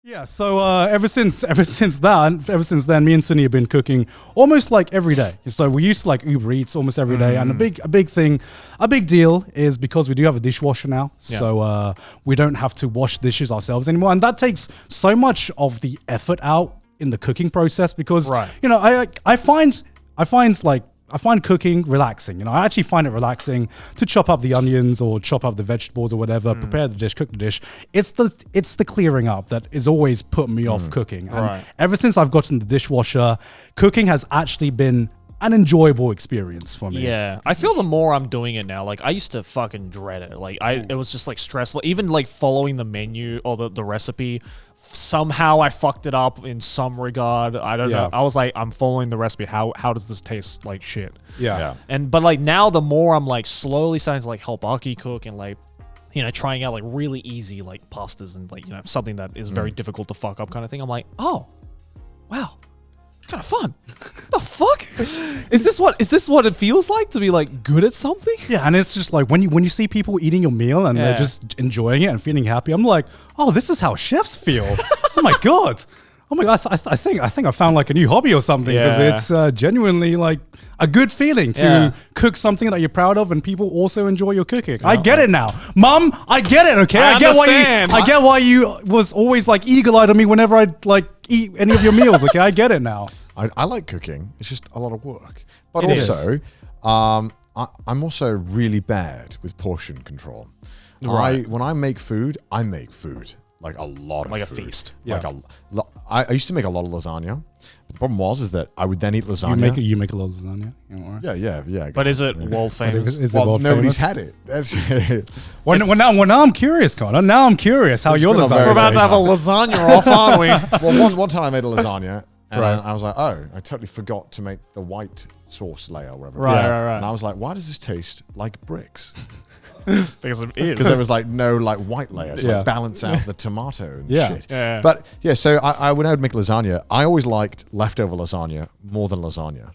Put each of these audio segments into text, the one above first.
Yeah, so ever since then, me and Sunny have been cooking almost like every day. So we used to like Uber Eats almost every day, and a big deal is because we do have a dishwasher now, so we don't have to wash dishes ourselves anymore, and that takes so much of the effort out in the cooking process because you know I find cooking relaxing. You know, I actually find it relaxing to chop up the onions or chop up the vegetables or whatever, prepare the dish, cook the dish. It's the clearing up that is always put me off cooking. And ever since I've gotten the dishwasher, cooking has actually been an enjoyable experience for me. Yeah, I feel the more I'm doing it now, like I used to fucking dread it. Like it was just like stressful. Even like following the menu or the recipe, somehow I fucked it up in some regard. I don't know. I was like, I'm following the recipe. How does this taste like shit? Yeah. But like now, the more I'm like slowly starting to like help Aki cook and like, you know, trying out like really easy like pastas and like, you know, something that is very difficult to fuck up kind of thing. I'm like, oh, wow. Kind of fun. The fuck? Is this what it feels like to be like good at something? Yeah, and it's just like when you see people eating your meal and they're just enjoying it and feeling happy, I'm like, oh, this is how chefs feel. Oh my god. Oh my god, I think I found like a new hobby or something because it's genuinely like a good feeling to cook something that you're proud of and people also enjoy your cooking. I get it now, Mum. I get it. Okay, I get why you was always like eagle-eyed on me whenever I'd like eat any of your meals. Okay, I get it now. I like cooking. It's just a lot of work, but also, I'm also really bad with portion control. Right. When I make food, like a lot of like food. A feast. Like I used to make a lot of lasagna. But the problem is that I would then eat lasagna. You make a lot of lasagna. Yeah. But is it world famous? Nobody's had it. That's well, now I'm curious, Connor. Now I'm curious how your lasagna. We're about to have a lasagna off, aren't we? Well, one time I made a lasagna. And I was like, oh, I totally forgot to make the white sauce layer or whatever. Right. And I was like, why does this taste like bricks? Because it is. Because there was like no like white layer to like balance out the tomato and shit. Yeah. But yeah, so when I would make lasagna, I always liked leftover lasagna more than lasagna.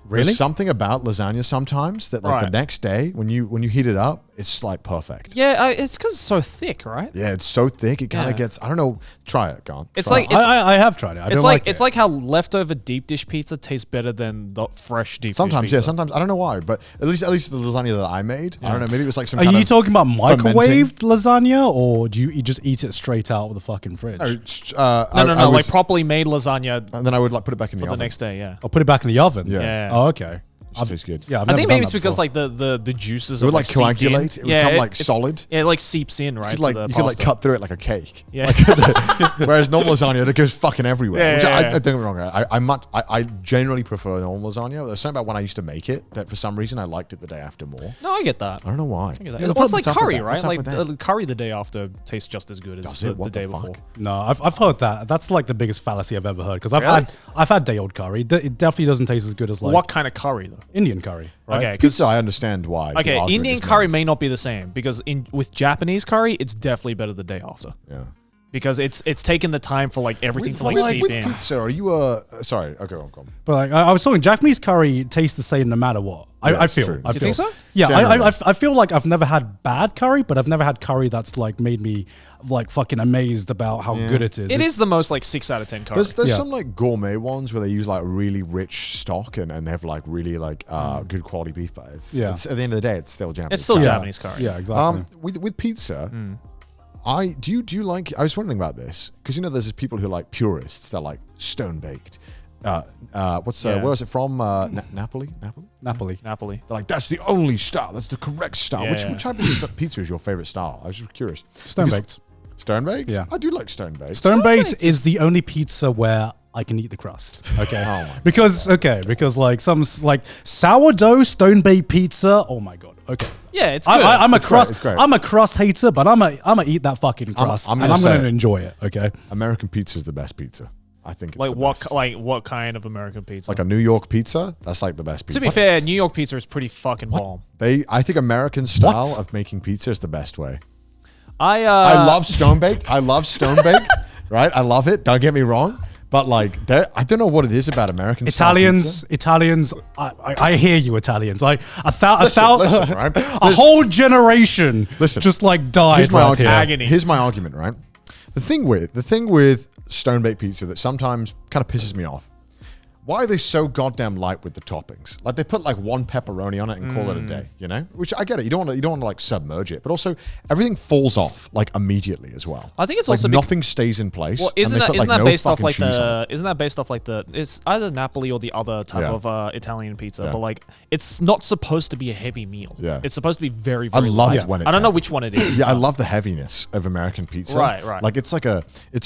Really? There's something about lasagna sometimes that like the next day when you heat it up, it's like perfect. Yeah, it's because it's so thick, right? Yeah, it's so thick. It kind of gets, I don't know, try it, go on. It's try like, it. I have tried it. It's like how leftover deep dish pizza tastes better than the fresh deep dish pizza. Yeah, sometimes. I don't know why, but at least the lasagna that I made, I don't know, maybe it was like some Are you talking about microwaved lasagna or do you just eat it straight out of the fucking fridge? No, like properly made lasagna. And then I would like put it back in the oven. The next day, I'll put it back in the oven? Yeah. Oh, okay. It tastes good. Yeah, I think maybe it's because like the juices it would like coagulate. It would come like solid. Yeah, it like seeps in, right? You could like cut through it like a cake. Yeah. Whereas normal lasagna, it goes fucking everywhere. Yeah, Don't get me wrong. I generally prefer normal lasagna. There's something about when I used to make it that for some reason I liked it the day after more. No, I get that. I don't know why. Well, it's like curry, right? Like curry the day after tastes just as good as the day before. No, I've heard that. That's like the biggest fallacy I've ever heard because I've had day old curry. It definitely doesn't taste as good as like what kind of curry though? Indian curry. Right? Okay, pizza. I understand why. Okay, Indian curry may not be the same because with Japanese curry, it's definitely better the day after. Yeah, because it's taken the time for like everything to like seep in. Pizza, are you sorry? Okay, go on. But like I was talking, Japanese curry tastes the same no matter what. I feel. True. I you think so? Yeah, I feel like I've never had bad curry, but I've never had curry that's like made me like fucking amazed about how good it is. It is the most like 6 out of 10 curry. There's some like gourmet ones where they use like really rich stock and they have like really like good quality beef. But it's, at the end of the day, it's still Japanese. It's still Japanese curry. Yeah, exactly. With pizza. Do you like? I was wondering about this because you know there's people who are like purists. They're like stone baked. Where is it from? Napoli. Napoli. They're like that's the only style. That's the correct style. Which type of pizza is your favorite style? I was just curious. Stone baked. Stone baked. Yeah, I do like stone baked. Stone baked is the only pizza where I can eat the crust. Okay. because like some like sourdough stone baked pizza. Oh my god. Okay. Yeah, it's good. I'm a crust hater, but I'm gonna eat that fucking crust and I'm gonna enjoy it. Okay. American pizza is the best pizza. I think it's like best. what kind of American pizza? Like a New York pizza. That's like the best pizza. To be fair, New York pizza is pretty fucking bomb. I think American style of making pizza is the best way. I love stone baked. Right? I love it. Don't get me wrong. But like, I don't know what it is about American Italians. I hear you, Italians. Like listen, right? a whole generation just like died. Here's my argument, right? The thing with stone baked pizza that sometimes kind of pisses me off. Why are they so goddamn light with the toppings? Like they put like one pepperoni on it and call it a day, you know? Which I get it. You don't want to like submerge it, but also everything falls off like immediately as well. I think it's like also nothing stays in place. Well, isn't that based off like the? It's either Napoli or the other type of Italian pizza, but like it's not supposed to be a heavy meal. Yeah, it's supposed to be very. I love light. it when it's. I don't know which one it is. Yeah, I love the heaviness of American pizza. Right. Like it's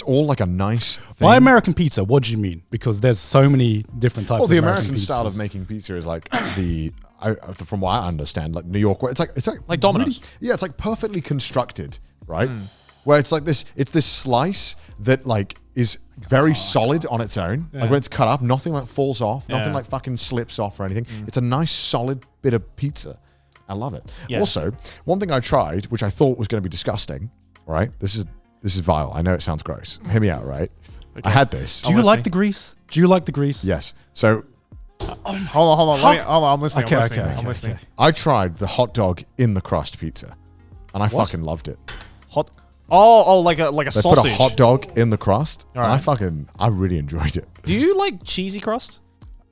all like a nice thing. By American pizza, what do you mean? Because there's so many different types. Well, the of American style of making pizza is like from what I understand, like New York, where it's like Domino's. Really, it's like perfectly constructed, right? Where it's like this slice that like is very solid on its own. Like when it's cut up, nothing like falls off, nothing like fucking slips off or anything. It's a nice solid bit of pizza. I love it. Yeah. Also, one thing I tried, which I thought was going to be disgusting, right? This is vile. I know it sounds gross. Hear me out, right? Okay. I had this. Do you like the grease? Do you like the grease? Yes. So hold on. Hold on. I'm listening. I'm listening. I tried the hot dog in the crust pizza, and I fucking loved it. Like a they sausage. Put a hot dog in the crust, right. and I really enjoyed it. Do you like cheesy crust?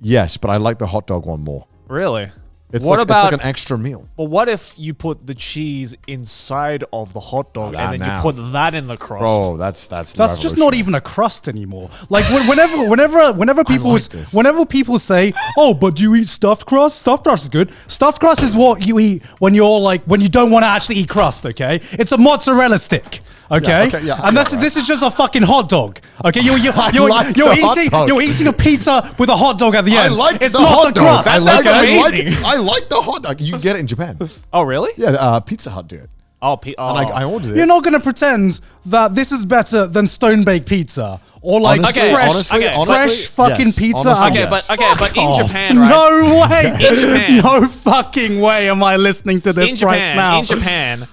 Yes, but I like the hot dog one more. Really? It's like an extra meal. But what if you put the cheese inside of the hot dog and then you put that in the crust? Bro, that's just not even a crust anymore. Like whenever people say, "Oh, but do you eat stuffed crust?" Stuffed crust is good. Stuffed crust is what you eat when you don't want to actually eat crust. Okay, it's a mozzarella stick. Okay, and this is just a fucking hot dog. Okay, you're eating a pizza with a hot dog at the end. It's not the crust. I like the hot dog. You can get it in Japan. Oh, really? Yeah, Pizza Hut do it. And I ordered it. You're not going to pretend that this is better than stone baked pizza or like fresh fucking pizza. Honestly, but in Japan, right? No way. In Japan, no fucking way am I listening to this right now. In Japan,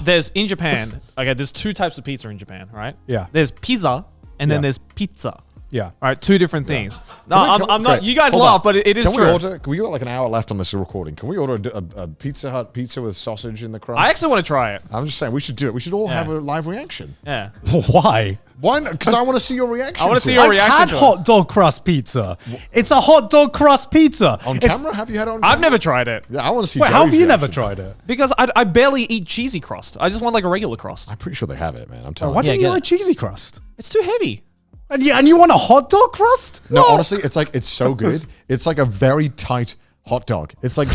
there's two types of pizza in Japan, right? Yeah. There's pizza and then there's pizza. Yeah. All right, two different things. No, I'm not. You guys laugh, but it is true. We got like an hour left on this recording. Can we order a Pizza Hut pizza with sausage in the crust? I actually want to try it. I'm just saying we should do it. We should all have a live reaction. Yeah. Why? Why not? Because I want to see your reaction. I want to see your reaction. I've had hot dog crust pizza. It's a hot dog crust pizza. On camera? Have you had it on camera? I've never tried it. Yeah, I want to see. Wait, how have you never tried it? Because I barely eat cheesy crust. I just want like a regular crust. I'm pretty sure they have it, man. I'm telling you. Why don't you like cheesy crust? It's too heavy. And you want a hot dog crust? No, honestly, it's so good. It's like a very tight hot dog. It's like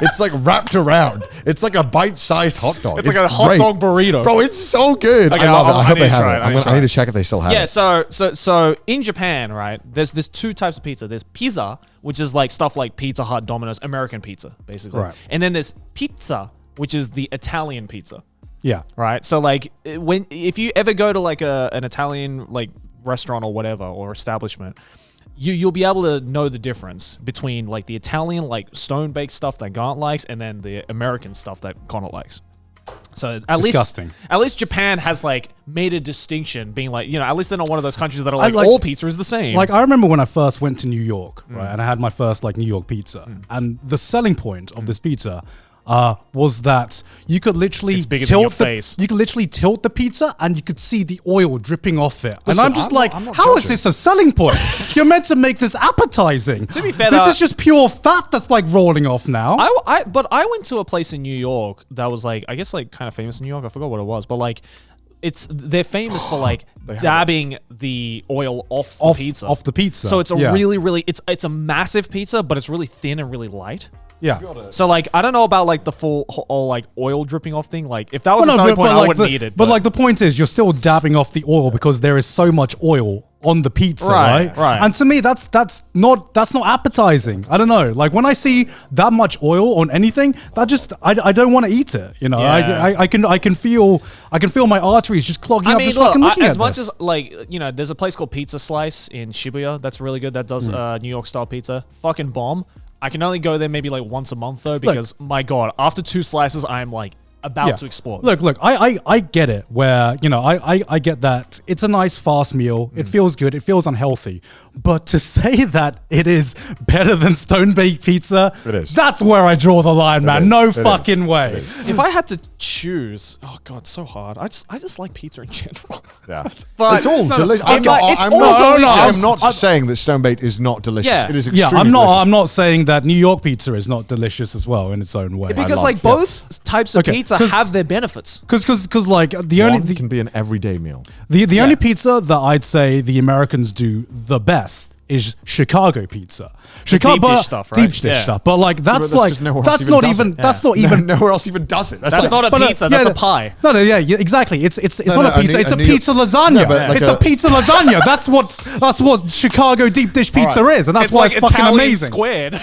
it's like wrapped around. It's like a bite-sized hot dog. It's like a hot dog burrito. Bro, it's so good. Okay, I love it. I hope they have it. I need to check if they still have it. Yeah, so in Japan, right, there's two types of pizza. There's pizza, which is like stuff like Pizza Hut, Domino's, American pizza, basically. Right. And then there's pizza, which is the Italian pizza. Yeah. Right? So like if you ever go to like an Italian like restaurant or whatever or establishment, you'll be able to know the difference between like the Italian like stone baked stuff that Gaunt likes and then the American stuff that Connor likes. So at least Japan has like made a distinction, being like, you know, at least they're not one of those countries that are like all pizza is the same. Like I remember when I first went to New York, right, and I had my first like New York pizza, and the selling point of this pizza was that you could literally tilt the pizza and you could see the oil dripping off it. Listen, and I'm just I'm not judging. is this a selling point? You're meant to make this appetizing. To be fair, this is just pure fat that's like rolling off now. But I went to a place in New York that was like, I guess like kind of famous in New York. I forgot what it was, but like they're famous for like dabbing the oil off the pizza. So it's a really it's a massive pizza, but it's really thin and really light. Yeah. So like I don't know about like the full like oil dripping off thing. Like if that was a selling point, I wouldn't eat it. But like the point is, you're still dabbing off the oil because there is so much oil on the pizza, right? Right. And to me, that's not appetizing. I don't know. Like when I see that much oil on anything, that just I don't want to eat it. You know, I can feel my arteries just clogging up. Just fucking looking as much as like, you know, there's a place called Pizza Slice in Shibuya that's really good. That does New York style pizza. Fucking bomb. I can only go there maybe like once a month though, because my God, after 2 slices, I'm like about to explode. Look, I get it where, I get that it's a nice fast meal. It feels good. It feels unhealthy. But to say that it is better than stone-baked pizza, It is. That's where I draw the line, man. is. No It fucking is. way. It is. If I had to choose, oh god, so hard. I just like pizza in general. Yeah. But it's all delicious. it's all I'm not delicious. saying that stone baked is not delicious. Yeah. It is Yeah, extremely I'm delicious. not saying that New York pizza is not delicious as well in its own way. Because love- like both types of Okay, pizza 'cause- have their benefits. Because like the One only can be an everyday meal. the only pizza that I'd say the Americans do the best is Chicago pizza. Chicago deep dish stuff, right? Deep dish Yeah. stuff. But like that's that's like 'cause nowhere else that's even not does even it. that's not even Nowhere else even does it. That's like- not a but, pizza, that's a pie. No, yeah, exactly. It's No, not a pizza. a It's a New- pizza lasagna. No, but like it's a pizza lasagna. That's what Chicago deep dish pizza right. is, and that's It's why like it's fucking Italian amazing. squared.